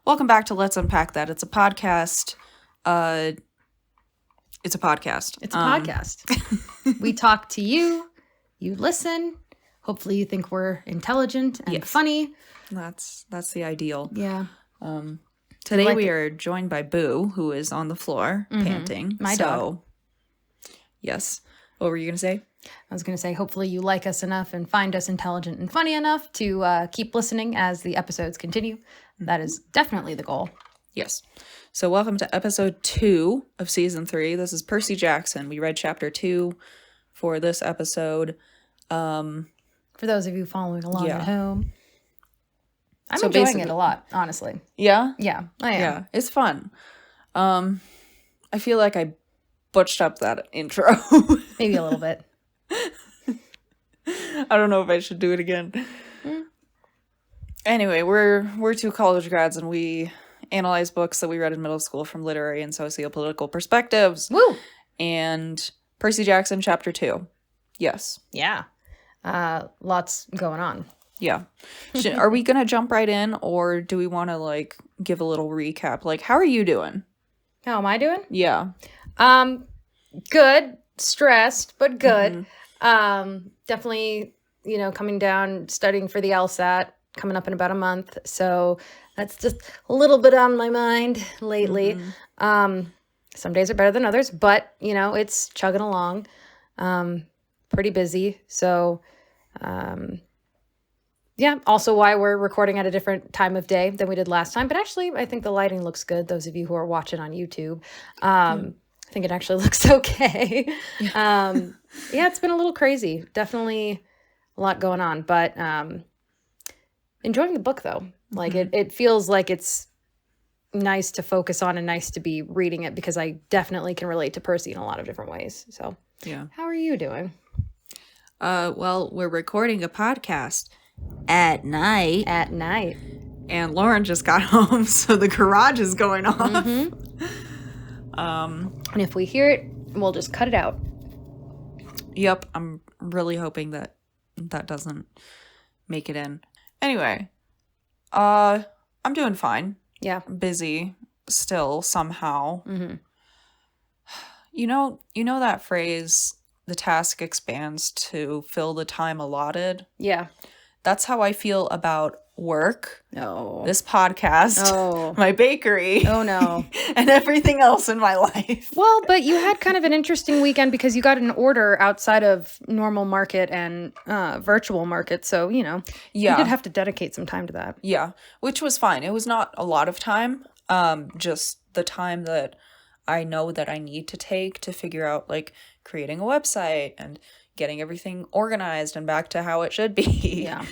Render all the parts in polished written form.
Welcome back to Let's Unpack That. It's a podcast. It's a podcast. It's a podcast. We talk to you. You listen. Hopefully you think we're intelligent and funny. That's the ideal. Yeah. Today we are joined by Boo, who is on the floor panting. My dog. Yes. What were you going to say? I was going to say, hopefully you like us enough and find us intelligent and funny enough to keep listening as the episodes continue. That is definitely the goal. Yes. So welcome to episode 2 of season 3. This is Percy Jackson. We read chapter 2 for this episode. For those of you following along at home. I'm enjoying it a lot, honestly. Yeah? Yeah, I am. Yeah, it's fun. I feel like I butched up that intro. Maybe a little bit. I don't know if I should do it again. Anyway, we're two college grads and we analyze books that we read in middle school from literary and socio-political perspectives. Woo! And Percy Jackson, chapter 2. Yes. Yeah. Lots going on. Yeah. Are we going to jump right in or do we want to give a little recap? How are you doing? How am I doing? Yeah. Good. Stressed, but good. Definitely, coming down, studying for the LSAT, coming up in about a month. So that's just a little bit on my mind lately. Some days are better than others, but, it's chugging along. Pretty busy. So, yeah, also why we're recording at a different time of day than we did last time. But actually, I think the lighting looks good. Those of you who are watching on YouTube, I think it actually looks okay. Yeah, it's been a little crazy. Definitely a lot going on. But enjoying the book, though. It feels like it's nice to focus on and nice to be reading it because I definitely can relate to Percy in a lot of different ways. So, yeah. How are you doing? Well, we're recording a podcast at night. At night. And Lauren just got home, so the garage is going off. And if we hear it, we'll just cut it out. Yep, I'm really hoping that doesn't make it in. Anyway, I'm doing fine. Yeah. I'm busy still somehow. You know that phrase, the task expands to fill the time allotted? Yeah. That's how I feel about work, this podcast, my bakery, and everything else in my life. Well, but you had kind of an interesting weekend because you got an order outside of normal market and virtual market. So, you did have to dedicate some time to that. Yeah, which was fine. It was not a lot of time, just the time that I know that I need to take to figure out creating a website and getting everything organized and back to how it should be. Yeah.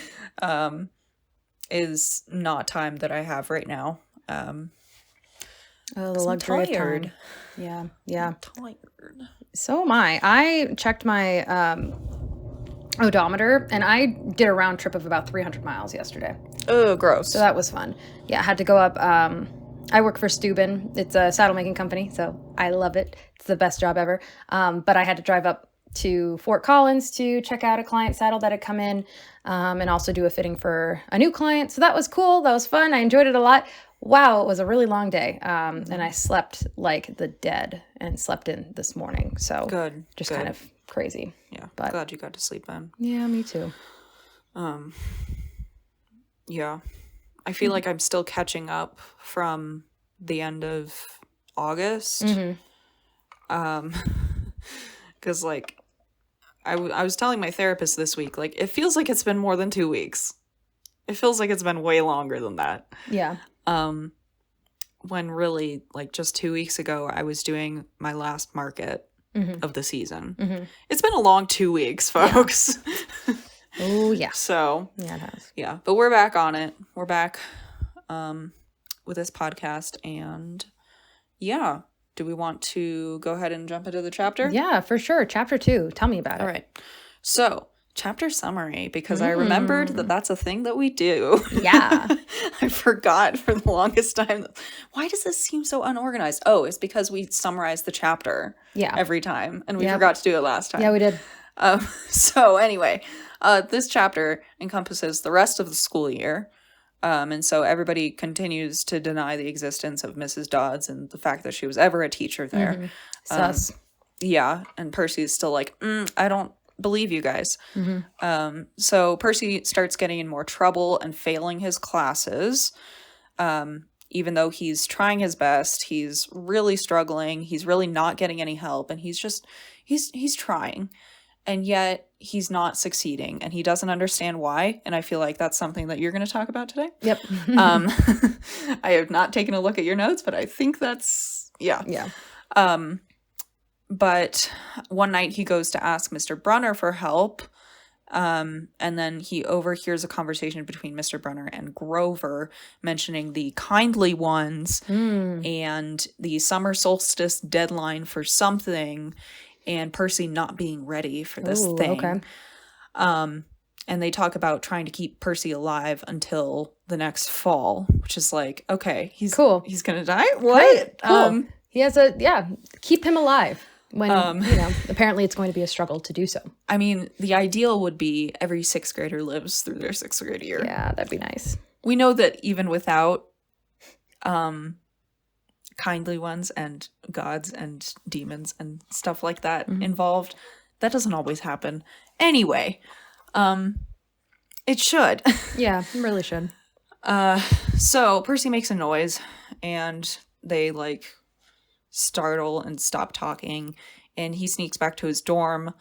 Is not time that I have right now. The luxury of time. Yeah. I'm tired. So am I. I checked my odometer and I did a round trip of about 300 miles yesterday. Oh, gross. So that was fun. Yeah, I had to go up. I work for Steuben. It's a saddle making company, so I love it. It's the best job ever. But I had to drive up to Fort Collins to check out a client saddle that had come in and also do a fitting for a new client. So that was cool. That was fun. I enjoyed it a lot. Wow, it was a really long day. And I slept like the dead and slept in this morning. So good. Just kind of crazy. Yeah, but glad you got to sleep in. Yeah, me too. Yeah. I feel like I'm still catching up from the end of August. Because I was telling my therapist this week, it feels like it's been more than 2 weeks. It feels like it's been way longer than that. Yeah. When really, just 2 weeks ago, I was doing my last market of the season. It's been a long 2 weeks, folks. Yeah. Oh, yeah. So, yeah, it has. Yeah, but we're back on it. We're back with this podcast, and yeah. Do we want to go ahead and jump into the chapter? Yeah, for sure. Chapter 2. Tell me about it. All right. So, chapter summary, because I remembered that that's a thing that we do. Yeah. I forgot for the longest time. Why does this seem so unorganized? Oh, it's because we summarize the chapter every time, and we forgot to do it last time. Yeah, we did. So, anyway, this chapter encompasses the rest of the school year. And so everybody continues to deny the existence of Mrs. Dodds and the fact that she was ever a teacher there. Sus. Yeah, and Percy is still like, I don't believe you guys. So Percy starts getting in more trouble and failing his classes. Even though he's trying his best, he's really struggling. He's really not getting any help, and he's trying. And yet he's not succeeding, and he doesn't understand why. And I feel like that's something that you're going to talk about today. Yep. I have not taken a look at your notes, but I think that's, yeah. Yeah. But one night he goes to ask Mr. Brunner for help. And then he overhears a conversation between Mr. Brunner and Grover mentioning the kindly ones and the summer solstice deadline for something, and Percy not being ready for this thing. Okay. And they talk about trying to keep Percy alive until the next fall, which is like, okay, he's cool. He's gonna die? What? Cool. He has keep him alive when, apparently it's going to be a struggle to do so. I mean, the ideal would be every sixth grader lives through their sixth grade year. Yeah, that'd be nice. We know that even without kindly ones and gods and demons and stuff like that involved, that doesn't always happen. Anyway, it should. Yeah, it really should. So Percy makes a noise, and they startle and stop talking, and he sneaks back to his dorm.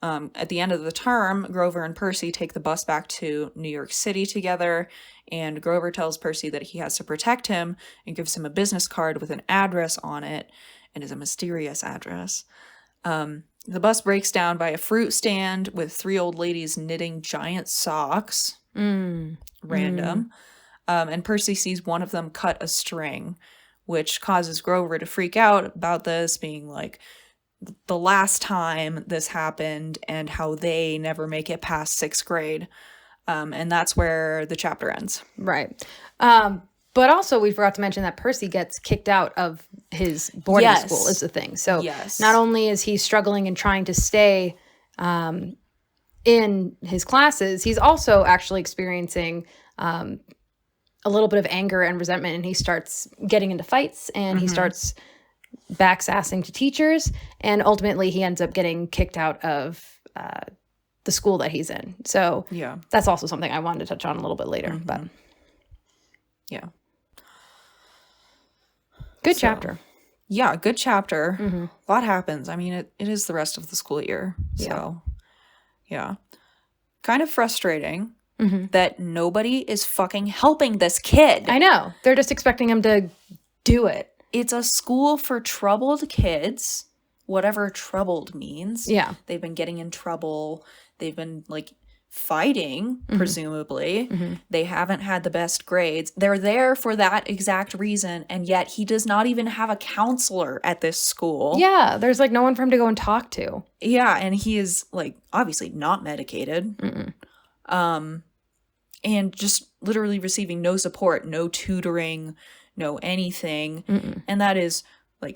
At the end of the term, Grover and Percy take the bus back to New York City together, and Grover tells Percy that he has to protect him and gives him a business card with an address on it, and is a mysterious address. The bus breaks down by a fruit stand with 3 old ladies knitting giant socks. Random. And Percy sees one of them cut a string, which causes Grover to freak out about this, being like, the last time this happened and how they never make it past 6th grade. And that's where the chapter ends. Right. But also we forgot to mention that Percy gets kicked out of his boarding school is the thing. So not only is he struggling and trying to stay in his classes, he's also actually experiencing a little bit of anger and resentment, and he starts getting into fights, and he starts backsassing to teachers, and ultimately he ends up getting kicked out of the school that he's in. So that's also something I wanted to touch on a little bit later. But yeah. Good chapter. Yeah, good chapter. A lot happens. I mean, it is the rest of the school year. So, yeah. Kind of frustrating that nobody is fucking helping this kid. I know. They're just expecting him to do it. It's a school for troubled kids, whatever troubled means. Yeah. They've been getting in trouble. They've been, fighting, presumably. They haven't had the best grades. They're there for that exact reason, and yet he does not even have a counselor at this school. Yeah, there's, no one for him to go and talk to. Yeah, and he is, obviously not medicated. And just literally receiving no support, no tutoring, no anything. And that is,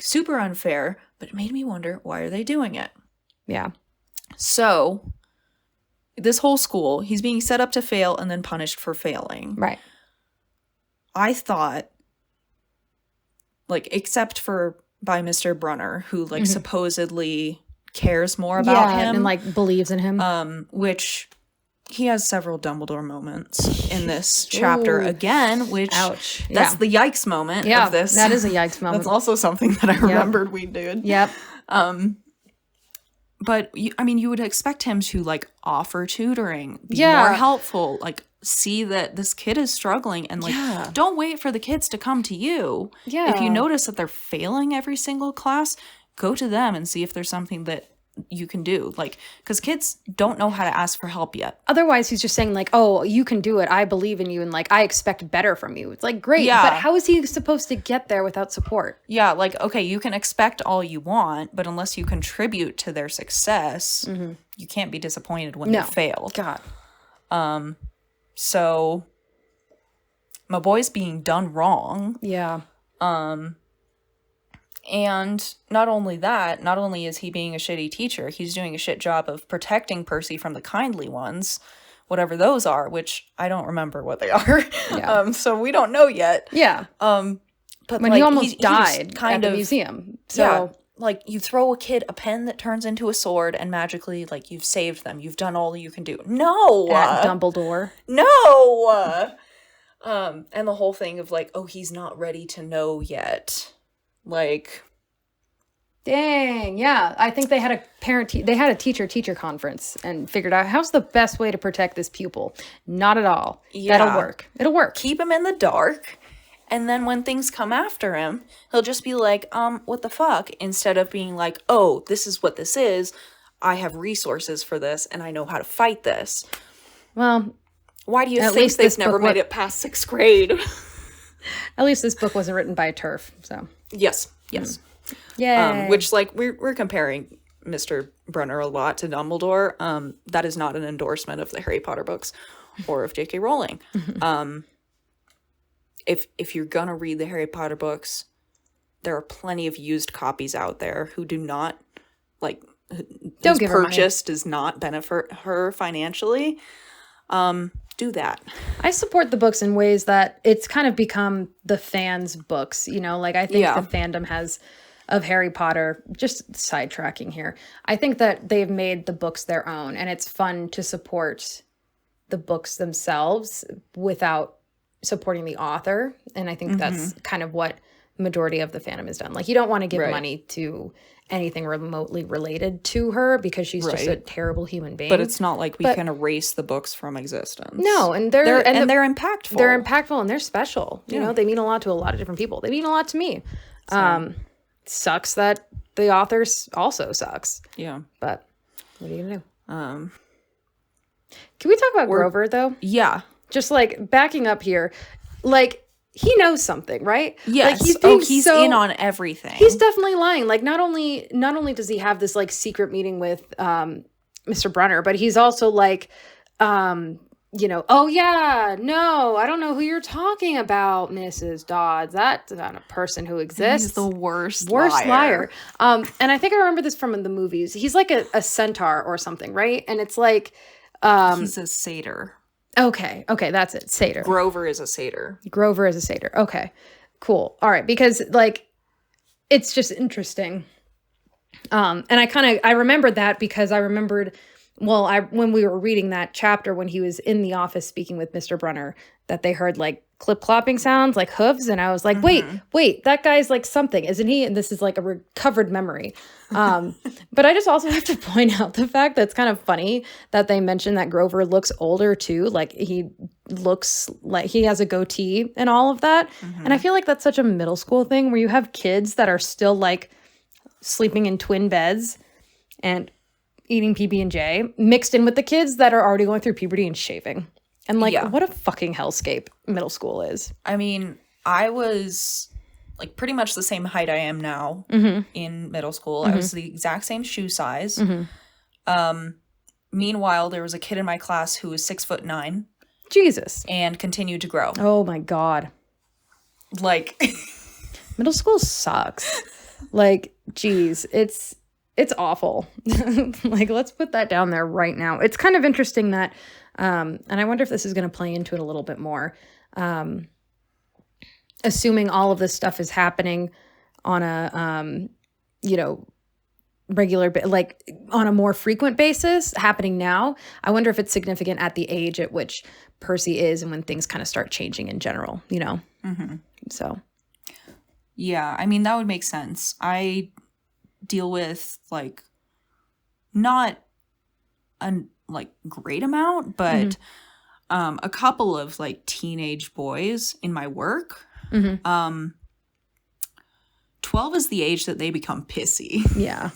super unfair, but it made me wonder, why are they doing it? Yeah. So this whole school, he's being set up to fail and then punished for failing. Right. I thought, except for by Mr. Brunner, who, supposedly cares more about him. And, believes in him. Which he has several Dumbledore moments in this chapter again, which... Ouch. That's the yikes moment of this. That is a yikes moment. That's also something that I remembered we did. Yep. But, you would expect him to, offer tutoring, be more helpful, see that this kid is struggling, and, don't wait for the kids to come to you. Yeah. If you notice that they're failing every single class, go to them and see if there's something that you can do. Because kids don't know how to ask for help yet. Otherwise, he's just saying, oh, you can do it. I believe in you, and, I expect better from you. It's great, but how is he supposed to get there without support? Yeah, okay, you can expect all you want, but unless you contribute to their success, you can't be disappointed when they fail. God. So, my boy's being done wrong. Yeah. And not only is he being a shitty teacher, he's doing a shit job of protecting Percy from the kindly ones, whatever those are, which I don't remember what they are. Yeah. So we don't know yet. Yeah. But when like, he almost he died just kind at of the museum. So yeah, like you throw a kid a pen that turns into a sword and magically like you've saved them. You've done all you can do. No. at Dumbledore. No. And the whole thing of like, oh, he's not ready to know yet. Like, dang, yeah. I think they had a teacher conference and figured out how's the best way to protect this pupil. Not at all. Yeah. That'll work. It'll work. Keep him in the dark. And then when things come after him, he'll just be like, what the fuck? Instead of being like, oh, this is what this is. I have resources for this and I know how to fight this. Well, why do you think they've never made it past 6th grade? At least this book wasn't written by a TERF, so. Yes. Yay. Which, like, we're comparing Mr. Brunner a lot to Dumbledore. That is not an endorsement of the Harry Potter books or of J.K. Rowling. If you're gonna read the Harry Potter books, there are plenty of used copies out there who do not, like, Don't give her money. purchase does not benefit her financially. Do that. I support the books in ways that it's kind of become the fans' books, you know, like I think the fandom has of Harry Potter, just sidetracking here. I think that they've made the books their own and it's fun to support the books themselves without supporting the author. And I think that's kind of what majority of the fandom has done. Like you don't want to give money to anything remotely related to her because she's just a terrible human being. But it's not like we can erase the books from existence. No, and they're impactful. They're impactful and they're special. You know, they mean a lot to a lot of different people. They mean a lot to me. Sucks that the author also sucks. Yeah. But what are you gonna do? Can we talk about Grover though? Yeah. Just like backing up here, like he knows something, right? Yes. Like he's in on everything. He's definitely lying. Like not only does he have this like secret meeting with Mr. Brunner, but he's also like, you know, oh yeah, no, I don't know who you're talking about, Mrs. Dodds. That's not a person who exists. He's the worst liar. And I think I remember this from the movies. He's like a centaur or something, right? And it's like he's a satyr. Okay, that's it. Satyr. Grover is a satyr. Okay, cool. All right, because like it's just interesting. And I remembered that because I remembered, when we were reading that chapter when he was in the office speaking with Mr. Brunner, that they heard like clip-clopping sounds like hooves, and I was like, wait, that guy's like something, isn't he? And this is like a recovered memory. But I just also have to point out the fact that it's kind of funny that they mentioned that Grover looks older too. Like he looks like he has a goatee and all of that. And I feel like that's such a middle school thing where you have kids that are still like sleeping in twin beds and eating PB&J mixed in with the kids that are already going through puberty and shaving. And like, what a fucking hellscape middle school is. I mean, I was like pretty much the same height I am now in middle school. I was the exact same shoe size. Meanwhile, there was a kid in my class who was 6'9". Jesus. And continued to grow. Oh my God. Like middle school sucks. Like, geez, it's awful. Like, let's put that down there right now. It's kind of interesting that, and I wonder if this is going to play into it a little bit more. Assuming all of this stuff is happening on a, regular, like on a more frequent basis happening now, I wonder if it's significant at the age at which Percy is and when things kind of start changing in general, you know? So. Yeah, I mean, that would make sense. I deal with like not a like great amount, but a couple of like teenage boys in my work. 12 is the age that they become pissy. Yeah.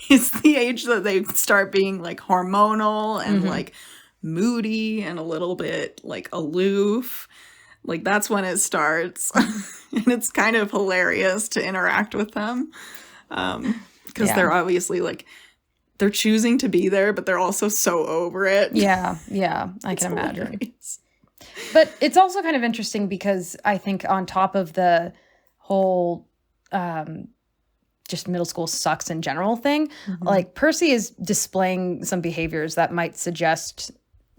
It's the age that they start being like hormonal and like moody and a little bit like aloof. Like that's when it starts. And it's kind of hilarious to interact with them. Because they're obviously like, they're choosing to be there, but they're also so over it. Yeah, I can imagine. But it's also kind of interesting because I think on top of the whole just middle school sucks in general thing, like Percy is displaying some behaviors that might suggest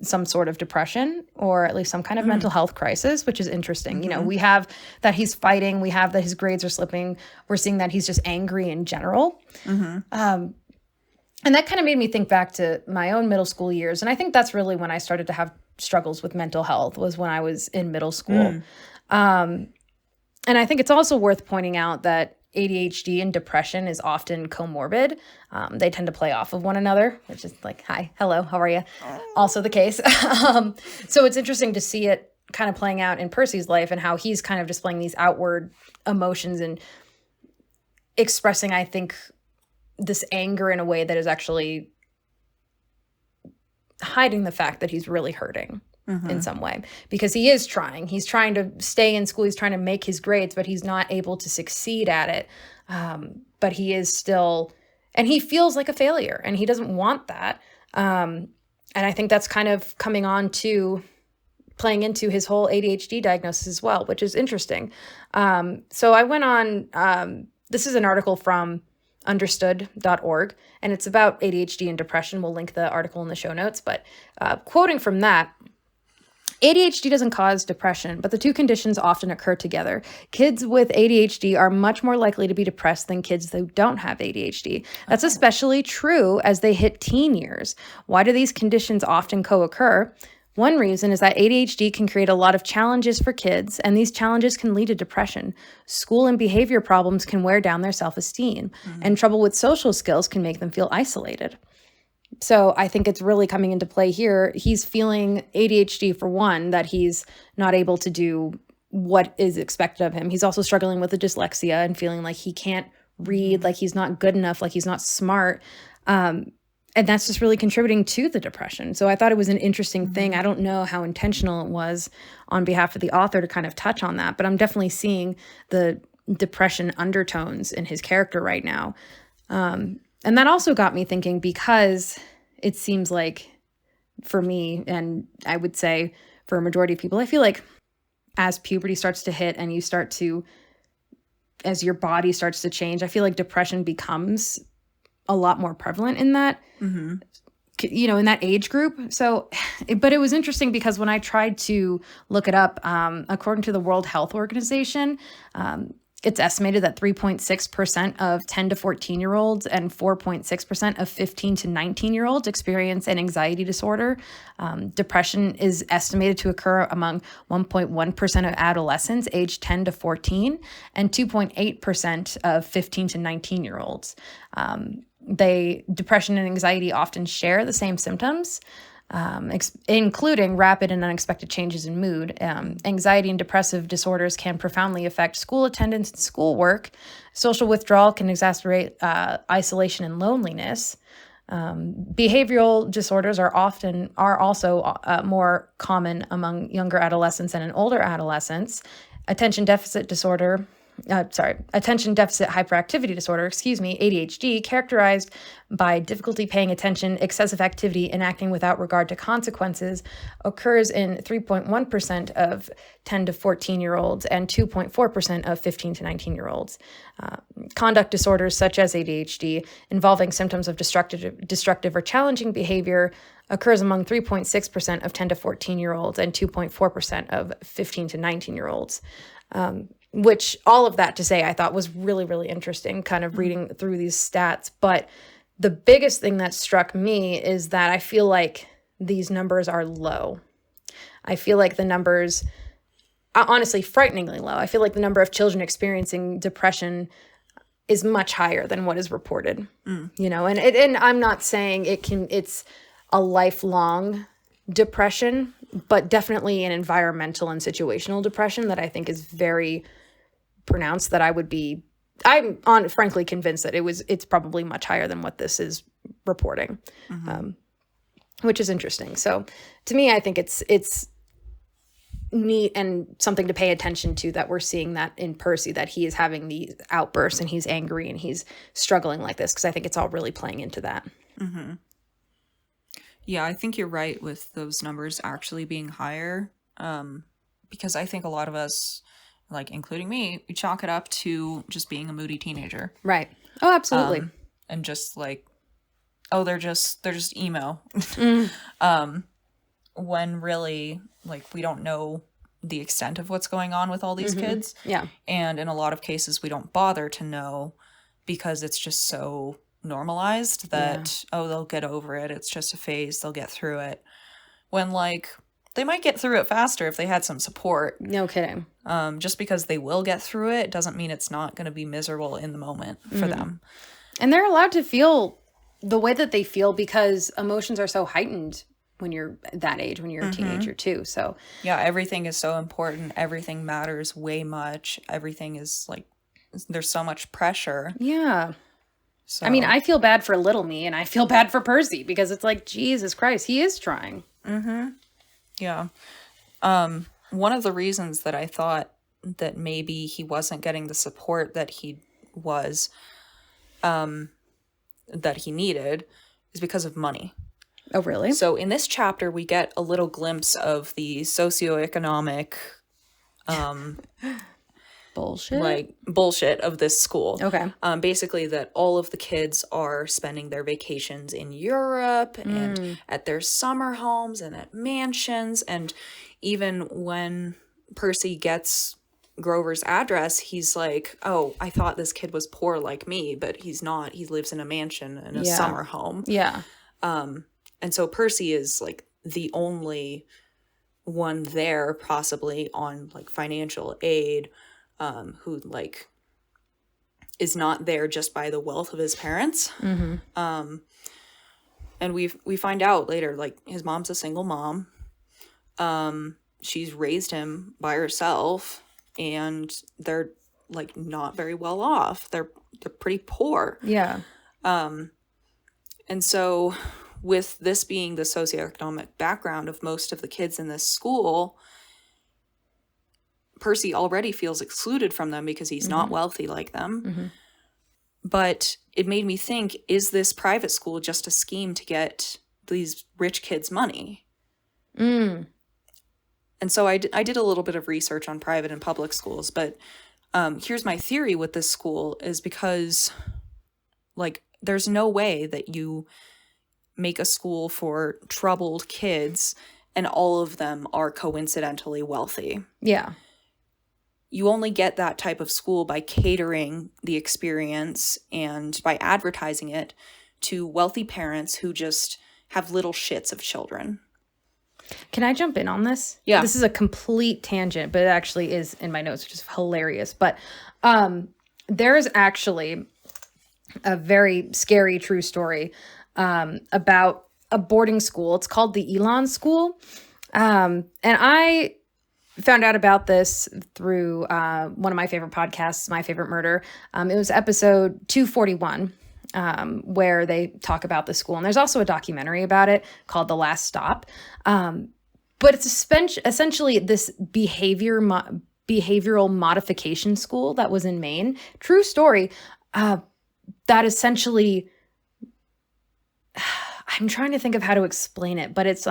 some sort of depression or at least some kind of mental health crisis, which is interesting. You know, we have that he's fighting, we have that his grades are slipping, we're seeing that he's just angry in general. And that kind of made me think back to my own middle school years. And I think that's really when I started to have struggles with mental health, was when I was in middle school. And I think it's also worth pointing out that ADHD and depression is often comorbid. They tend to play off of one another, which is like, hi, hello, how are you? Also the case. So it's interesting to see it kind of playing out in Percy's life and how he's kind of displaying these outward emotions and expressing, I think, this anger in a way that is actually hiding the fact that he's really hurting in some way, because he's trying to stay in school. He's trying to make his grades, but he's not able to succeed at it. But he is still, and he feels like a failure and he doesn't want that. And I think that's kind of playing into his whole ADHD diagnosis as well, which is interesting. So I went on, this is an article from understood.org, and it's about ADHD and depression. We'll link the article in the show notes, but quoting from that, ADHD doesn't cause depression, but the two conditions often occur together. Kids with ADHD are much more likely to be depressed than kids who don't have ADHD. That's especially true as they hit teen years. Why do these conditions often co-occur? One reason is that ADHD can create a lot of challenges for kids, and these challenges can lead to depression. School and behavior problems can wear down their self-esteem, and trouble with social skills can make them feel isolated. So I think it's really coming into play here. He's feeling ADHD, for one, that he's not able to do what is expected of him. He's also struggling with the dyslexia and feeling like he can't read, like he's not good enough, like he's not smart. And that's just really contributing to the depression. So I thought it was an interesting thing. I don't know how intentional it was on behalf of the author to kind of touch on that, but I'm definitely seeing the depression undertones in his character right now. And that also got me thinking, because it seems like for me, and I would say for a majority of people, I feel like as puberty starts to hit and as your body starts to change, I feel like depression becomes a lot more prevalent in that, you know, in that age group. So, but it was interesting because when I tried to look it up, according to the World Health Organization, it's estimated that 3.6% of 10 to 14-year-olds and 4.6% of 15 to 19-year-olds experience an anxiety disorder. Depression is estimated to occur among 1.1% of adolescents aged 10 to 14 and 2.8% of 15 to 19-year-olds. Depression and anxiety often share the same symptoms, including rapid and unexpected changes in mood. Anxiety and depressive disorders can profoundly affect school attendance and schoolwork. Social withdrawal can exacerbate isolation and loneliness. Behavioral disorders are also more common among younger adolescents and in older adolescents. Attention deficit hyperactivity disorder, ADHD, characterized by difficulty paying attention, excessive activity, and acting without regard to consequences, occurs in 3.1% of 10 to 14-year-olds and 2.4% of 15 to 19-year-olds. Conduct disorders such as ADHD, involving symptoms of destructive or challenging behavior, occurs among 3.6% of 10 to 14-year-olds and 2.4% of 15 to 19-year-olds. Which all of that to say, I thought was really, really interesting, kind of reading through these stats. But the biggest thing that struck me is that I feel like these numbers are low. I feel like the numbers, honestly, frighteningly low. I feel like the number of children experiencing depression is much higher than what is reported, you know, and I'm not saying it's a lifelong depression, but definitely an environmental and situational depression that I think is very pronounced, that I'm frankly convinced that it's probably much higher than what this is reporting, which is interesting. So to me, I think it's neat and something to pay attention to, that we're seeing that in Percy, that he is having these outbursts and he's angry and he's struggling like this, because I think it's all really playing into that. Yeah, I think you're right with those numbers actually being higher, because I think a lot of us, like including me, we chalk it up to just being a moody teenager. Right. Oh, absolutely. And just like, oh, they're just emo. when really, like, we don't know the extent of what's going on with all these kids. Yeah. And in a lot of cases, we don't bother to know because it's just so normalized that, oh, they'll get over it. It's just a phase. They'll get through it. When, like, they might get through it faster if they had some support. No kidding. Just because they will get through it doesn't mean it's not going to be miserable in the moment for them. And they're allowed to feel the way that they feel because emotions are so heightened when you're that age, when you're a teenager too. So yeah, everything is so important. Everything matters way much. Everything is like, there's so much pressure. Yeah. So I mean, I feel bad for little me and I feel bad for Percy because it's like, Jesus Christ, he is trying. Yeah. One of the reasons that I thought that maybe he wasn't getting the support that he was, that he needed is because of money. Oh, really? So in this chapter, we get a little glimpse of the socioeconomic, bullshit of this school. Okay. Basically that all of the kids are spending their vacations in Europe and at their summer homes and at mansions. And even when Percy gets Grover's address, he's like, oh, I thought this kid was poor like me, but he's not. He lives in a mansion in a summer home. Yeah. And so Percy is like the only one there possibly on like financial aid, who like is not there just by the wealth of his parents. And we find out later, like, his mom's a single mom. She's raised him by herself, and they're like not very well off. They're pretty poor. Yeah. And so with this being the socioeconomic background of most of the kids in this school, Percy already feels excluded from them because he's not wealthy like them. But it made me think, is this private school just a scheme to get these rich kids money? And so I did a little bit of research on private and public schools, but here's my theory with this school is because, like, there's no way that you make a school for troubled kids and all of them are coincidentally wealthy. Yeah. You only get that type of school by catering the experience and by advertising it to wealthy parents who just have little shits of children. Can I jump in on this? Yeah. This is a complete tangent, but it actually is in my notes, which is hilarious. But there is actually a very scary true story about a boarding school. It's called the Elon School. And I found out about this through one of my favorite podcasts, My Favorite Murder. It was episode 241, where they talk about the school. And there's also a documentary about it called The Last Stop. But it's essentially this behavioral modification school that was in Maine. True story. That essentially, I'm trying to think of how to explain it, but it's,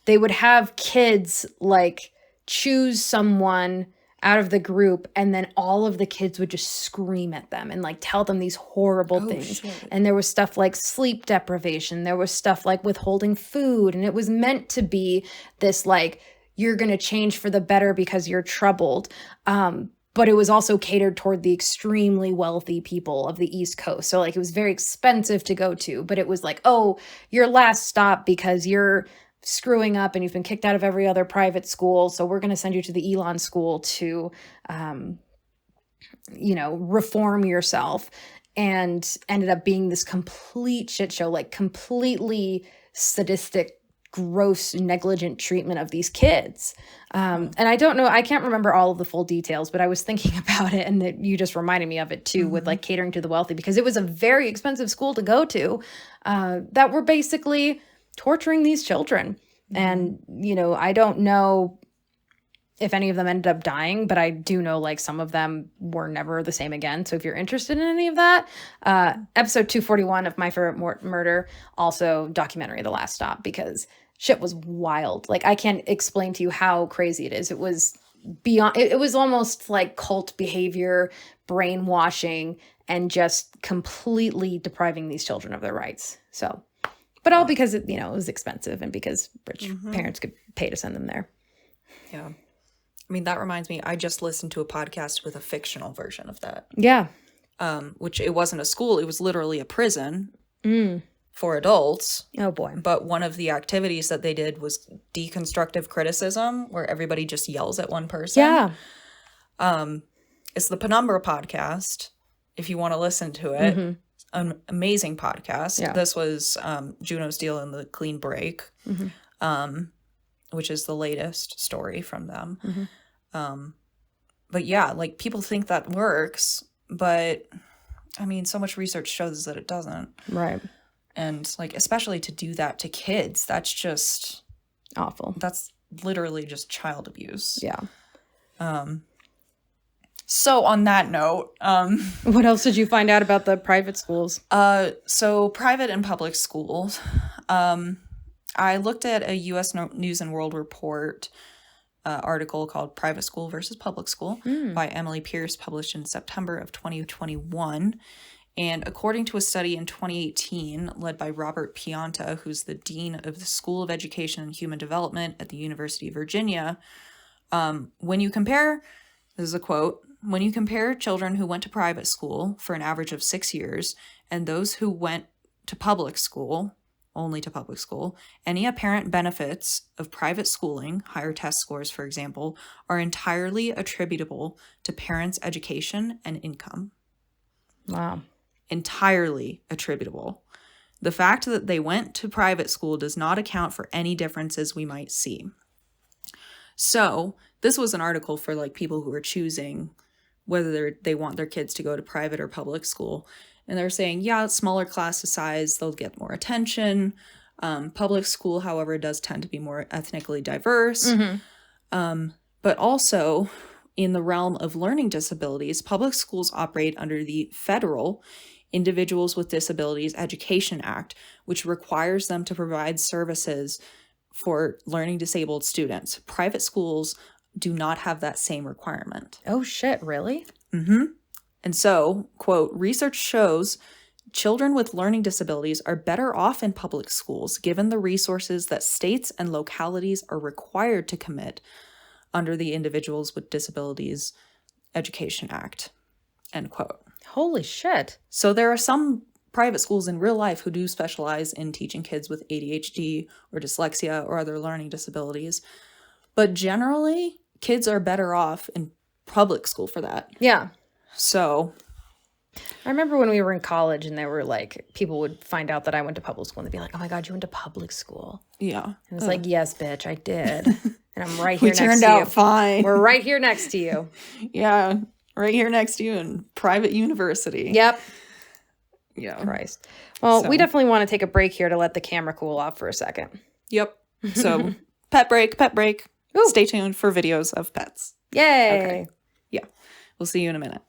they would have kids like choose someone out of the group, and then all of the kids would just scream at them and like tell them these horrible things. Shit. And there was stuff like sleep deprivation. There was stuff like withholding food. And it was meant to be this like, you're going to change for the better because you're troubled. But it was also catered toward the extremely wealthy people of the East Coast. So like it was very expensive to go to, but it was like, oh, your last stop because you're screwing up and you've been kicked out of every other private school. So we're going to send you to the Elon School to, reform yourself. And ended up being this complete shit show, like completely sadistic, gross, negligent treatment of these kids. And I don't know, I can't remember all of the full details, but I was thinking about it and that you just reminded me of it too, with like catering to the wealthy, because it was a very expensive school to go to, that were basically torturing these children. And, I don't know if any of them ended up dying, but I do know like some of them were never the same again. So if you're interested in any of that, episode 241 of My Favorite Murder, also documentary The Last Stop, because shit was wild. Like I can't explain to you how crazy it is. It was beyond, it was almost like cult behavior, brainwashing, and just completely depriving these children of their rights. So But all because, it was expensive and because rich parents could pay to send them there. Yeah. I mean, that reminds me, I just listened to a podcast with a fictional version of that. Yeah. Which it wasn't a school. It was literally a prison for adults. Oh, boy. But one of the activities that they did was deconstructive criticism, where everybody just yells at one person. Yeah. It's the Penumbra Podcast, if you want to listen to it. An amazing podcast. Yeah. This was Juno's deal in the Clean Break, which is the latest story from them. But yeah, like, people think that works, but I mean, so much research shows that it doesn't. Right. And like, especially to do that to kids, that's just awful. That's literally just child abuse. Yeah. So on that note, what else did you find out about the private schools? So private and public schools. I looked at a U.S. News and World Report article called Private School versus Public School by Emily Pierce, published in September of 2021. And according to a study in 2018 led by Robert Pianta, who's the dean of the School of Education and Human Development at the University of Virginia, when you compare, this is a quote, when you compare children who went to private school for an average of 6 years and those who went to public school, only to public school, any apparent benefits of private schooling, higher test scores, for example, are entirely attributable to parents' education and income. Wow. Entirely attributable. The fact that they went to private school does not account for any differences we might see. So this was an article for like people who are choosing whether they want their kids to go to private or public school. And they're saying, yeah, smaller class size, they'll get more attention. Public school, however, does tend to be more ethnically diverse. But also, in the realm of learning disabilities, public schools operate under the federal Individuals with Disabilities Education Act, which requires them to provide services for learning disabled students. Private schools do not have that same requirement. Oh, shit, really? And so, quote, research shows children with learning disabilities are better off in public schools given the resources that states and localities are required to commit under the Individuals with Disabilities Education Act, end quote. Holy shit. So there are some private schools in real life who do specialize in teaching kids with ADHD or dyslexia or other learning disabilities. But generally, kids are better off in public school for that. Yeah. So I remember when we were in college and they were like, people would find out that I went to public school and they'd be like, oh my God, you went to public school. Yeah. And it's like, yes, bitch, I did. And I'm right here next to you. We turned out fine. We're right here next to you. Yeah. Right here next to you in private university. Yep. Yeah. Christ. Well, we definitely want to take a break here to let the camera cool off for a second. Yep. So pet break. Ooh. Stay tuned for videos of pets. Yay. Okay. Yeah. We'll see you in a minute.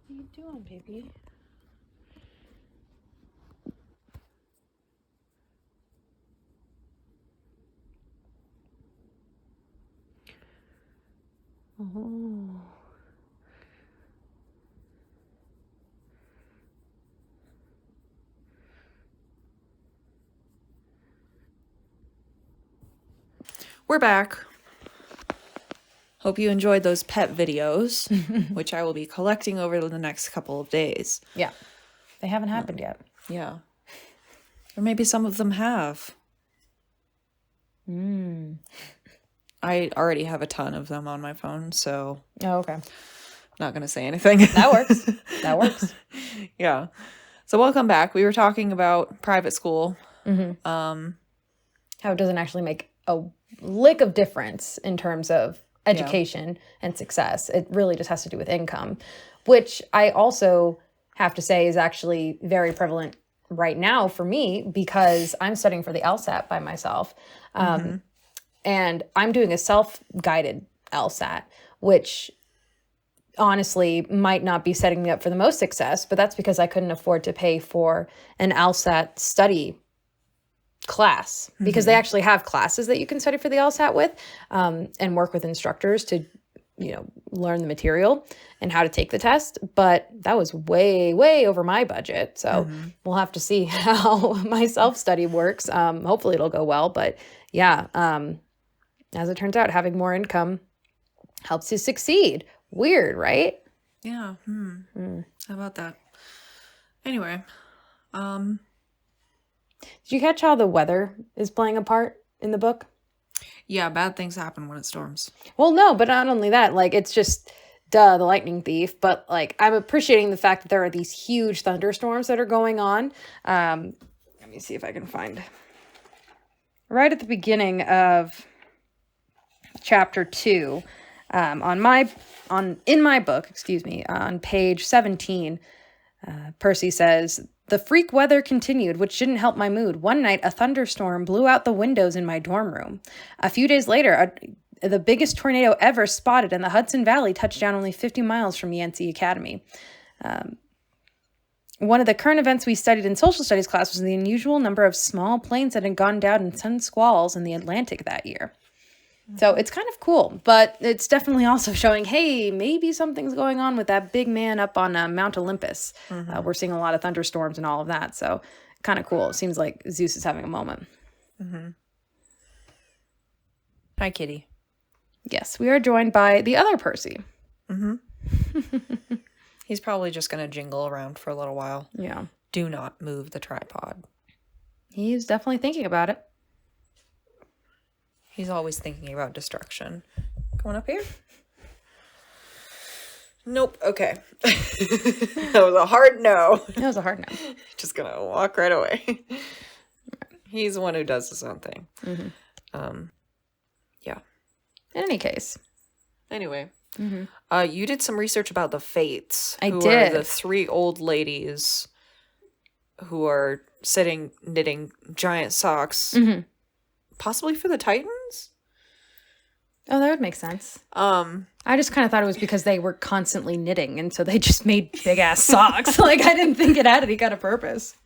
What are you doing, baby? Oh. We're back. Hope you enjoyed those pet videos, which I will be collecting over the next couple of days. Yeah. They haven't happened yet. Yeah. Or maybe some of them have. I already have a ton of them on my phone, so Oh, okay. not going to say anything. That works. That works. Yeah. So welcome back. We were talking about private school. How it doesn't actually make a lick of difference in terms of education and success. It really just has to do with income, which I also have to say is actually very prevalent right now for me because I'm studying for the LSAT by myself. And I'm doing a self-guided LSAT, which honestly might not be setting me up for the most success, but that's because I couldn't afford to pay for an LSAT study class, because they actually have classes that you can study for the LSAT with, and work with instructors to, learn the material and how to take the test. But that was way, way over my budget. So we'll have to see how my self-study works. Hopefully it'll go well. But yeah, as it turns out, having more income helps you succeed. Weird, right? Yeah. How about that? Anyway, did you catch how the weather is playing a part in the book? Yeah, bad things happen when it storms. Well, no, but not only that, it's just, the lightning thief, but, I'm appreciating the fact that there are these huge thunderstorms that are going on. Let me see if I can find. Right at the beginning of chapter 2, in my book, on page 17, Percy says, "The freak weather continued, which didn't help my mood. One night, a thunderstorm blew out the windows in my dorm room. A few days later, the biggest tornado ever spotted in the Hudson Valley touched down only 50 miles from Yancey Academy. One of the current events we studied in social studies class was the unusual number of small planes that had gone down in sudden squalls in the Atlantic that year." So it's kind of cool, but it's definitely also showing, hey, maybe something's going on with that big man up on Mount Olympus. We're seeing a lot of thunderstorms and all of that. So kind of cool. It seems like Zeus is having a moment. Hi, Kitty. Yes, we are joined by the other Percy. He's probably just going to jingle around for a little while. Yeah. Do not move the tripod. He's definitely thinking about it. He's always thinking about destruction. Going up here? Nope. Okay. That was a hard no. That was a hard no. Just gonna walk right away. He's the one who does his own thing. Yeah. In any case. Anyway. You did some research about the Fates. I who did. Are the 3 old ladies who are sitting knitting giant socks. Possibly for the Titans? Oh, that would make sense. I just kind of thought it was because they were constantly knitting, and so they just made big ass socks. I didn't think it had any kind of purpose.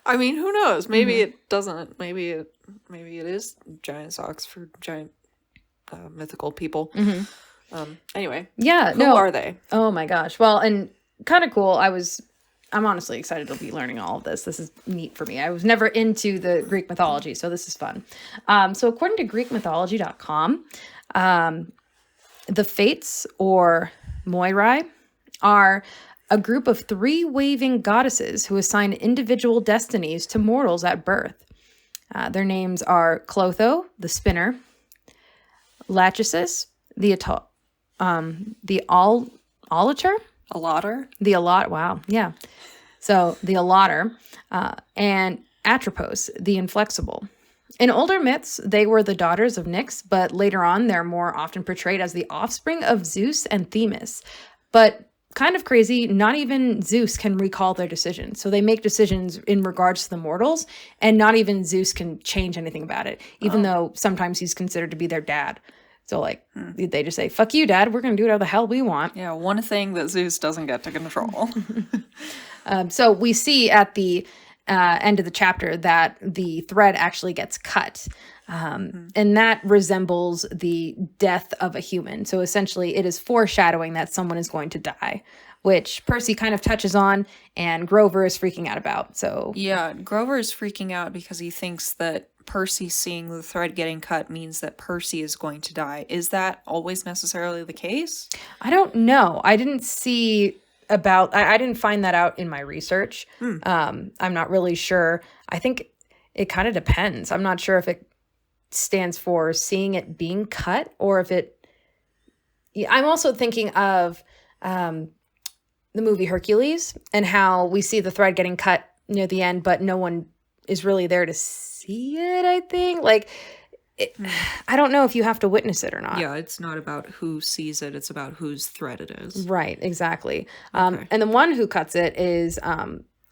I mean, who knows? Maybe it doesn't. Maybe it is giant socks for giant mythical people. Anyway. Yeah. Who are they? Oh my gosh. Well, and kind of cool. I'm honestly excited to be learning all of this. This is neat for me. I was never into the Greek mythology, so this is fun. So according to GreekMythology.com, the Fates, or Moirai, are a group of 3 waving goddesses who assign individual destinies to mortals at birth. Their names are Clotho, the spinner, Lachesis, the Allater? Allotter? The Allot, wow, yeah. So the Allotter, and Atropos, the inflexible. In older myths, they were the daughters of Nyx, but later on, they're more often portrayed as the offspring of Zeus and Themis. But kind of crazy, not even Zeus can recall their decisions. So they make decisions in regards to the mortals, and not even Zeus can change anything about it, even though sometimes he's considered to be their dad. So, they just say, fuck you, Dad, we're going to do whatever the hell we want. Yeah, one thing that Zeus doesn't get to control. So we see at the end of the chapter that the thread actually gets cut. And that resembles the death of a human. So essentially, it is foreshadowing that someone is going to die, which Percy kind of touches on, and Grover is freaking out about. So yeah, Grover is freaking out because he thinks that Percy seeing the thread getting cut means that Percy is going to die. Is that always necessarily the case? I don't know. I didn't see about, I didn't find that out in my research. I'm not really sure. I think it kind of depends. I'm not sure if it stands for seeing it being cut, or if it, I'm also thinking of the movie Hercules, and how we see the thread getting cut near the end, but no one is really there to see it, I think. I don't know if you have to witness it or not. Yeah, it's not about who sees it, it's about whose thread it is. Right, exactly. Okay. And the one who cuts it is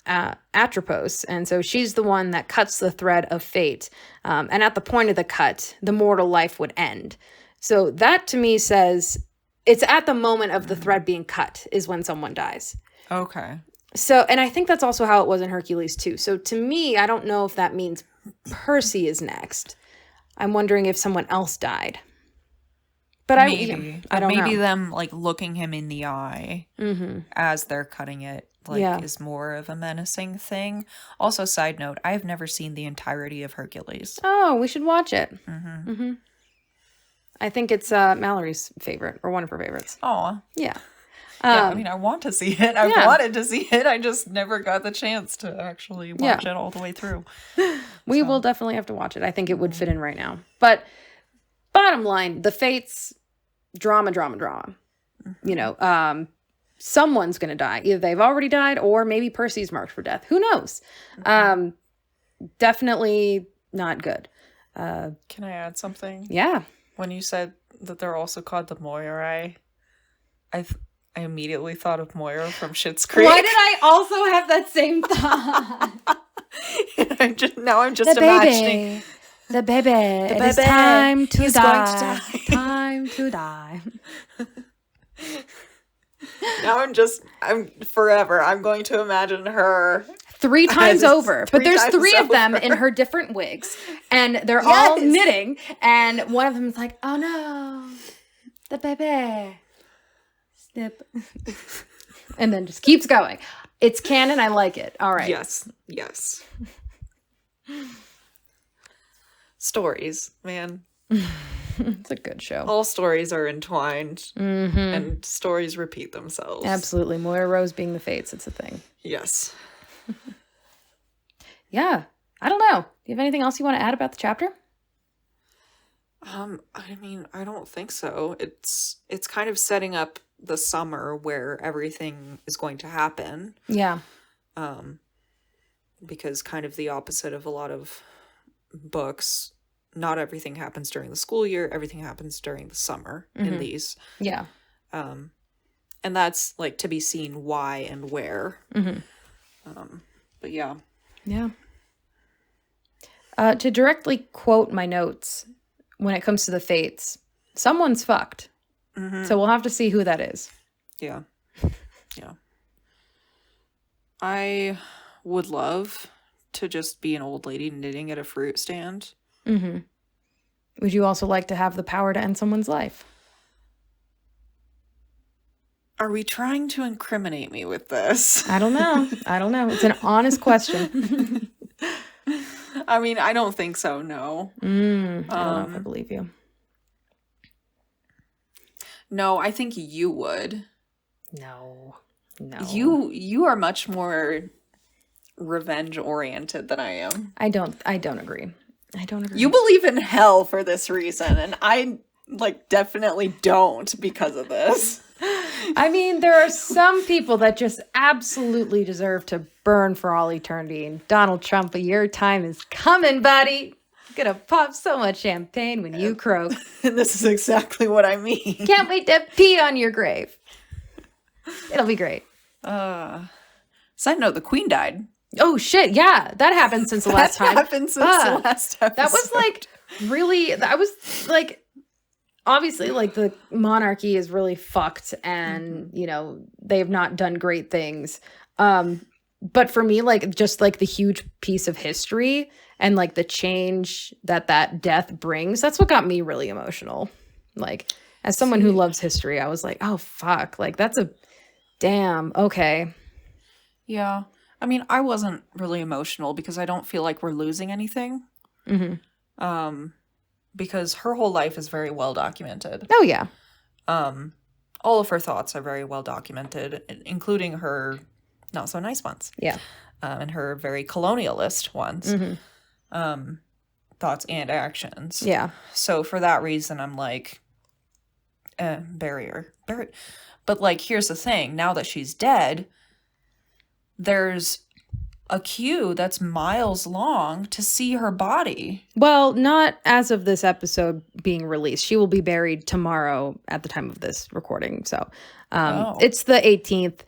Atropos. And so she's the one that cuts the thread of fate. And at the point of the cut, the mortal life would end. So that to me says it's at the moment of the thread being cut is when someone dies. Okay. So, and I think that's also how it was in Hercules too. So to me, I don't know if that means Percy is next. I'm wondering if someone else died. But I don't know. Maybe them like looking him in the eye as they're cutting it is more of a menacing thing. Also, side note, I have never seen the entirety of Hercules. Oh, we should watch it. I think it's Mallory's favorite or one of her favorites. Aw. Yeah. Yeah, I mean, I want to see it. I wanted to see it. I just never got the chance to actually watch it all the way through. We will definitely have to watch it. I think it would fit in right now. But bottom line, the Fates, drama. You know, someone's going to die. Either they've already died or maybe Percy's marked for death. Who knows? Definitely not good. Can I add something? Yeah. When you said that they're also called the Moirai, I immediately thought of Moira from Schitt's Creek. Why did I also have that same thought? Now I'm just imagining. The baby. It is time to die. Time to die. Now I'm forever. I'm going to imagine her 3 times over. But there's 3 of them in her different wigs. And they're all knitting. And one of them is like, oh no, the baby. Snip. And then just keeps going. It's canon. I like it. All right. Yes. Stories, man. It's a good show. All stories are entwined, and stories repeat themselves. Absolutely. Moira Rose being the Fates. It's a thing. Yes. Yeah. I don't know. Do you have anything else you want to add about the chapter? I mean, I don't think so. It's kind of setting up the summer where everything is going to happen. Yeah. Because kind of the opposite of a lot of books, not everything happens during the school year, everything happens during the summer in these. Yeah. And that's like to be seen why and where. But yeah. Yeah. To directly quote my notes, when it comes to the Fates, someone's fucked. So we'll have to see who that is. Yeah. I would love to just be an old lady knitting at a fruit stand. Would you also like to have the power to end someone's life? Are we trying to incriminate me with this? I don't know. It's an honest question. I mean, I don't think so, no. I don't know if I believe you. No, I think you would. No. You are much more revenge oriented than I am. I don't agree. You believe in hell for this reason, and I definitely don't because of this. I mean, there are some people that just absolutely deserve to burn for all eternity. And Donald Trump, your time is coming, buddy. You're gonna pop so much champagne when you croak. And this is exactly what I mean. Can't wait to pee on your grave. It'll be great. Side note, the Queen died. Oh shit, yeah. That happened since the last time. That happened since the last episode. That was obviously the monarchy is really fucked and they have not done great things. But for me, just the huge piece of history and the change that death brings, that's what got me really emotional. As someone who loves history, I was like, oh fuck, that's a damn, okay. Yeah. I mean, I wasn't really emotional because I don't feel like we're losing anything. Because her whole life is very well documented. Oh yeah. All of her thoughts are very well documented, including her not so nice ones. Yeah. And her very colonialist ones. Thoughts and actions. Yeah. So for that reason, I'm barrier. But here's the thing. Now that she's dead, there's a queue that's miles long to see her body. Well, not as of this episode being released. She will be buried tomorrow at the time of this recording. So it's the 18th.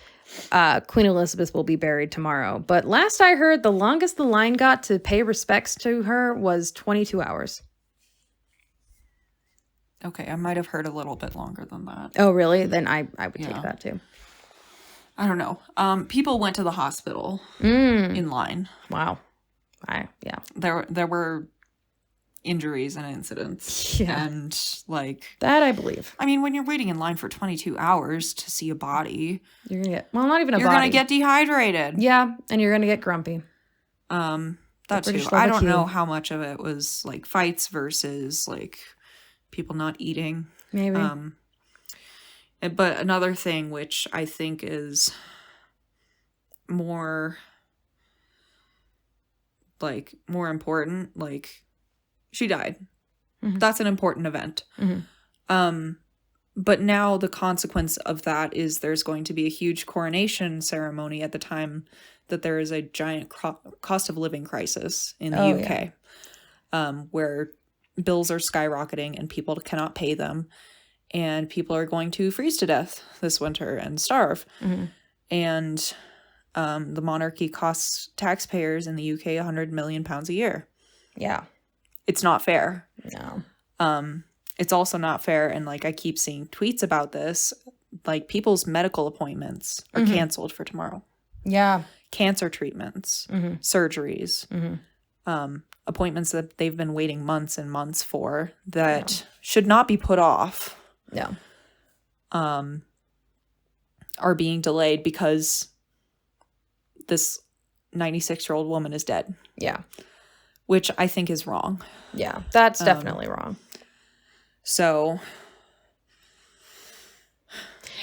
Queen Elizabeth will be buried tomorrow. But last I heard, the longest the line got to pay respects to her was 22 hours. Okay, I might have heard a little bit longer than that. Oh, really? Then I would take that too. I don't know. People went to the hospital in line. Wow. There were injuries and incidents. Yeah. And like... That I believe. I mean, when you're waiting in line for 22 hours to see a body... You're going to get... Well, not even a body. You're going to get dehydrated. Yeah, and you're going to get grumpy. That too. I don't know how much of it was like fights versus like people not eating. Maybe. But another thing which I think is more important, like she died. Mm-hmm. That's an important event. Mm-hmm. But now the consequence of that is there's going to be a huge coronation ceremony at the time that there is a giant cost of living crisis in the UK, where bills are skyrocketing and people cannot pay them. And people are going to freeze to death this winter and starve. Mm-hmm. And the monarchy costs taxpayers in the UK £100 million a year. Yeah. It's not fair. No. It's also not fair. And like I keep seeing tweets about this, like people's medical appointments are canceled for tomorrow. Yeah. Cancer treatments, surgeries, appointments that they've been waiting months and months for that should not be put off. Yeah. Are being delayed because this 96-year-old woman is dead. Yeah. Which I think is wrong. Yeah, that's definitely wrong. So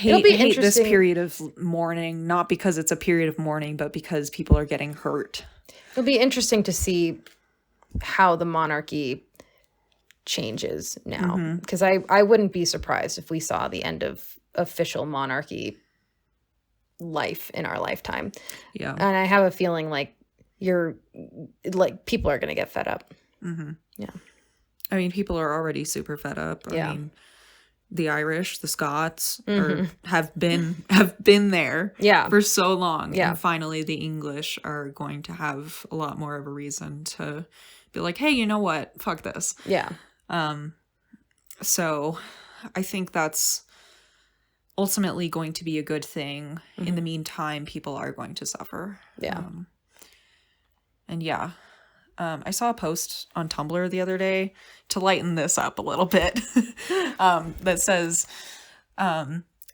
it'll be hate interesting. This period of mourning, not because it's a period of mourning, but because people are getting hurt. It'll be interesting to see how the monarchy changes now, because I wouldn't be surprised if we saw the end of official monarchy life in our lifetime. Yeah. And I have a feeling like people are going to get fed up. Mm-hmm. Yeah. I mean, people are already super fed up. I mean, the Irish, the Scots have been there for so long. Yeah. And finally the English are going to have a lot more of a reason to be like, hey, you know what? Fuck this. Yeah. So I think that's ultimately going to be a good thing. In the meantime, people are going to suffer. Yeah. And yeah. I saw a post on Tumblr the other day to lighten this up a little bit that says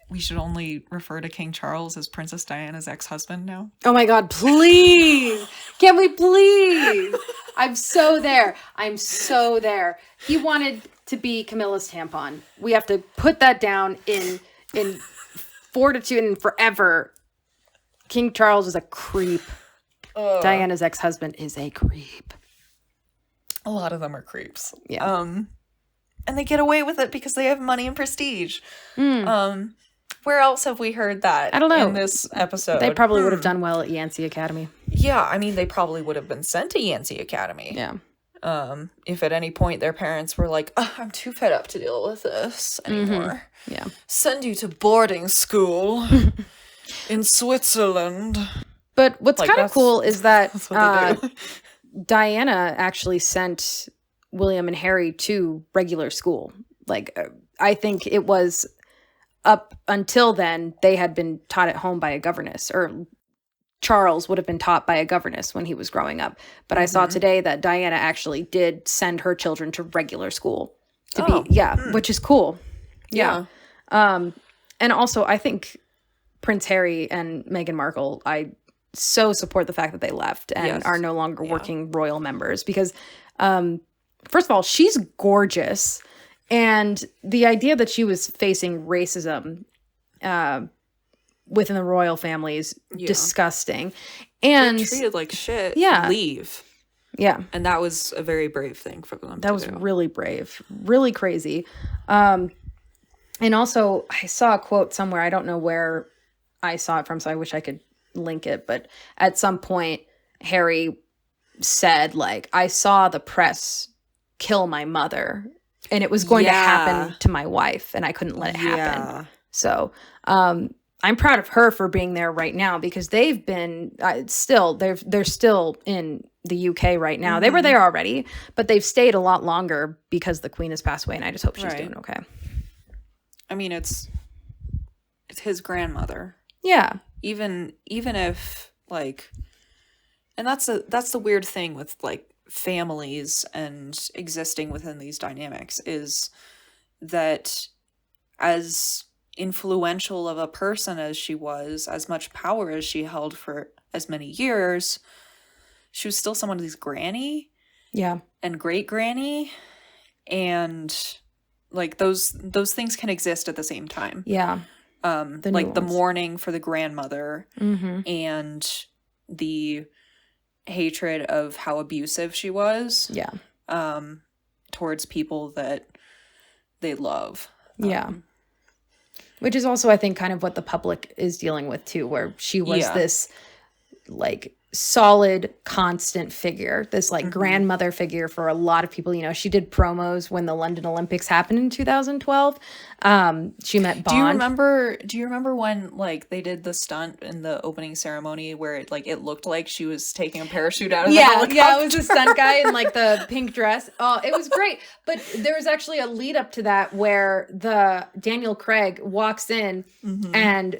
we should only refer to King Charles as Princess Diana's ex-husband now. Oh my God, please. Can we please? I'm so there. He wanted to be Camilla's tampon. We have to put that down in fortitude and forever. King Charles is a creep. Diana's ex-husband is a creep. A lot of them are creeps. Yeah. And they get away with it because they have money and prestige. Where else have we heard that? I don't know. In this episode? They probably would have done well at Yancey Academy. Yeah, I mean, they probably would have been sent to Yancey Academy. Yeah. If at any point their parents were like, I'm too fed up to deal with this anymore. Yeah. Send you to boarding school in Switzerland. But what's kind of cool is that what they do. Diana actually sent William and Harry to regular school. Like, I think it was up until then, they had been taught at home by a governess, or Charles would have been taught by a governess when he was growing up. But I saw today that Diana actually did send her children to regular school which is cool. Yeah. And also, I think Prince Harry and Meghan Markle, I so support the fact that they left and are no longer working royal members because, first of all, she's gorgeous. And the idea that she was facing racism within the royal family is disgusting. And they're treated like shit. Yeah. Leave. Yeah. And that was a very brave thing for them That was really brave. Really crazy. And also, I saw a quote somewhere. I don't know where I saw it from, so I wish I could link it. But at some point, Harry said, like, I saw the press kill my mother. And it was going to happen to my wife, and I couldn't let it happen. So I I'm proud of her for being there right now, because they've been they're still in the UK right now. They were there already, but they've stayed a lot longer because the Queen has passed away, and I just hope she's doing okay. I mean, it's his grandmother. Yeah. Even if like, and that's the weird thing with like families and existing within these dynamics, is that as influential of a person as she was, as much power as she held for as many years, she was still somebody's granny. Yeah. And great granny. And like those things can exist at the same time. Yeah. Like the mourning for the grandmother and the hatred of how abusive she was. Yeah. Towards people that they love. Yeah. Which is also, I think, kind of what the public is dealing with too, where she was this like solid, constant figure, this like grandmother figure for a lot of people. You know, she did promos when the London Olympics happened in 2012. She met Bond. Do you remember when like they did the stunt in the opening ceremony where it looked like she was taking a parachute out of the helicopter? Yeah, it was a stunt guy in like the pink dress. Oh, it was great. But there was actually a lead up to that where the Daniel Craig walks in and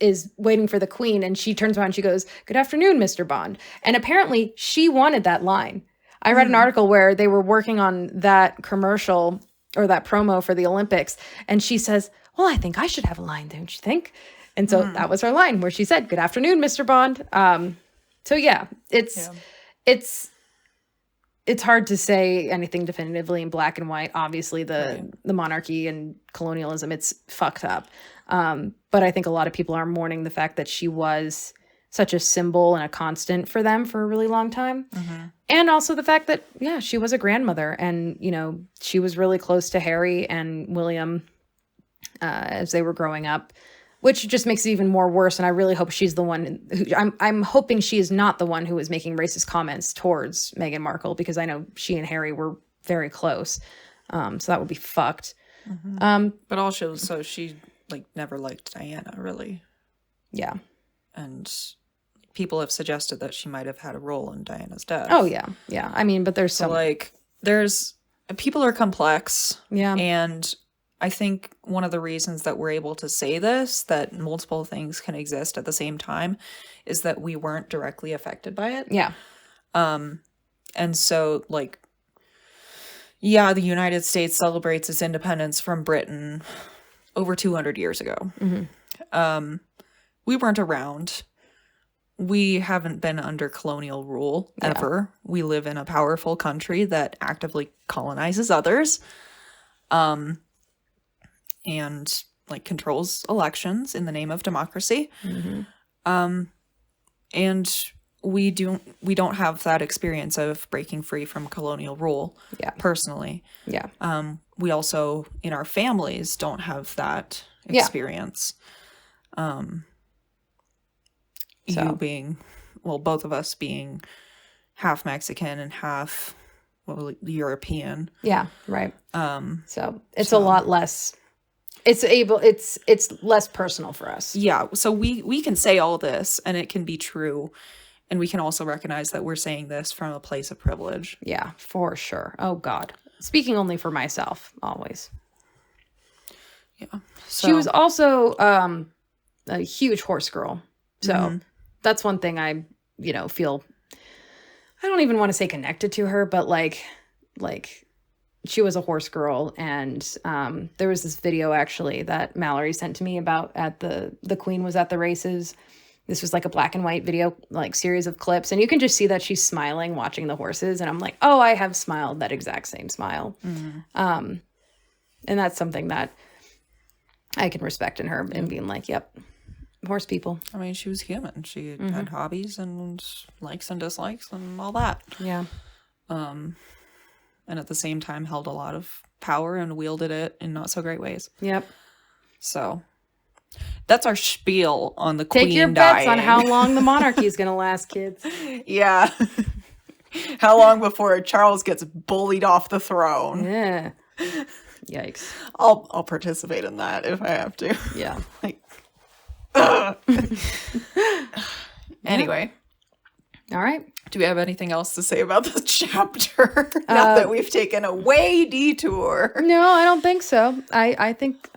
is waiting for the Queen, and she turns around and she goes, "Good afternoon, Mr. Bond." And apparently she wanted that line. I read an article where they were working on that commercial or that promo for the Olympics, and she says, "Well, I think I should have a line, don't you think?" And so that was her line, where she said, "Good afternoon, Mr. Bond." So yeah, it's hard to say anything definitively in black and white. Obviously, the monarchy and colonialism, it's fucked up. But I think a lot of people are mourning the fact that she was such a symbol and a constant for them for a really long time. And also the fact that, she was a grandmother, and, you know, she was really close to Harry and William as they were growing up, which just makes it even more worse. And I really hope she's the one who, I'm hoping she is not the one who was making racist comments towards Meghan Markle, because I know she and Harry were very close. So that would be fucked. But also, so she like never liked Diana, really. Yeah. And people have suggested that she might have had a role in Diana's death. Oh, yeah. Yeah. I mean, but there's people are complex. Yeah. And I think one of the reasons that we're able to say this, that multiple things can exist at the same time, is that we weren't directly affected by it. Yeah. And so, like, the United States celebrates its independence from Britain over 200 years ago. We weren't around. We haven't been under colonial rule ever. We live in a powerful country that actively colonizes others. And like controls elections in the name of democracy. And we don't have that experience of breaking free from colonial rule personally. We also in our families don't have that experience. You being, well, both of us being half Mexican and half European. Yeah, right. So it's a lot less. It's less personal for us. Yeah, so we can say all this and it can be true, and we can also recognize that we're saying this from a place of privilege. Yeah, for sure. Oh God, speaking only for myself, always. Yeah. So. She was also a huge horse girl, so that's one thing I feel. I don't even want to say connected to her, but like. She was a horse girl, and there was this video actually that Mallory sent to me about the Queen was at the races. This was like a black and white video, like series of clips, and you can just see that she's smiling watching the horses, and I'm like, oh, I have smiled that exact same smile. And that's something that I can respect in her, and being like, yep, horse people. I mean, she was human. She had hobbies and likes and dislikes and all that. Yeah. And at the same time held a lot of power and wielded it in not so great ways. Yep. So that's our spiel on the Queen dying. Take your bets on how long the monarchy is going to last, kids. Yeah. How long before Charles gets bullied off the throne? Yeah. Yikes. I'll participate in that if I have to. Yeah. Like, Anyway. All right. Do we have anything else to say about this chapter? Now that we've taken a way detour. No, I don't think so. I think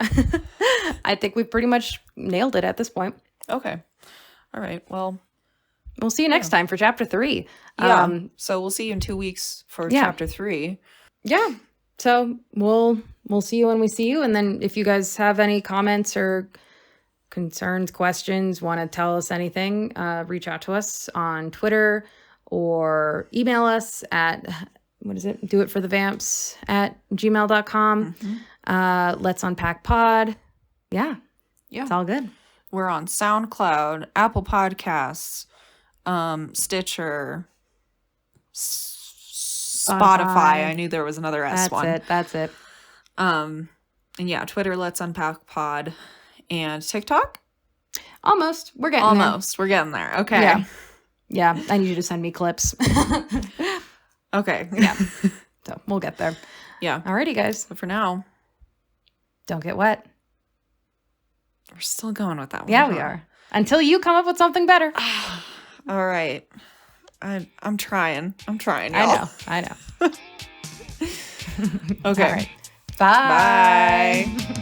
I think we've pretty much nailed it at this point. Okay. All right. Well, we'll see you next time for chapter 3. Yeah. So we'll see you in 2 weeks for chapter 3. Yeah. So we'll see you when we see you. And then if you guys have any comments or concerns, questions, want to tell us anything, reach out to us on Twitter or email us at, doitforthevamps@gmail.com. Let's Unpack Pod. Yeah. It's all good. We're on SoundCloud, Apple Podcasts, Stitcher, Spotify. I knew there was another S one. That's it. And yeah, Twitter, Let's Unpack Pod. And TikTok? Almost. We're getting there. We're getting there. Okay. Yeah. I need you to send me clips. Okay. Yeah. So we'll get there. Yeah. Alrighty, guys. But for now, don't get wet. We're still going with that one. Yeah, we are. Until you come up with something better. All right. I'm trying. Y'all. I know. Okay. All right. Bye. Bye.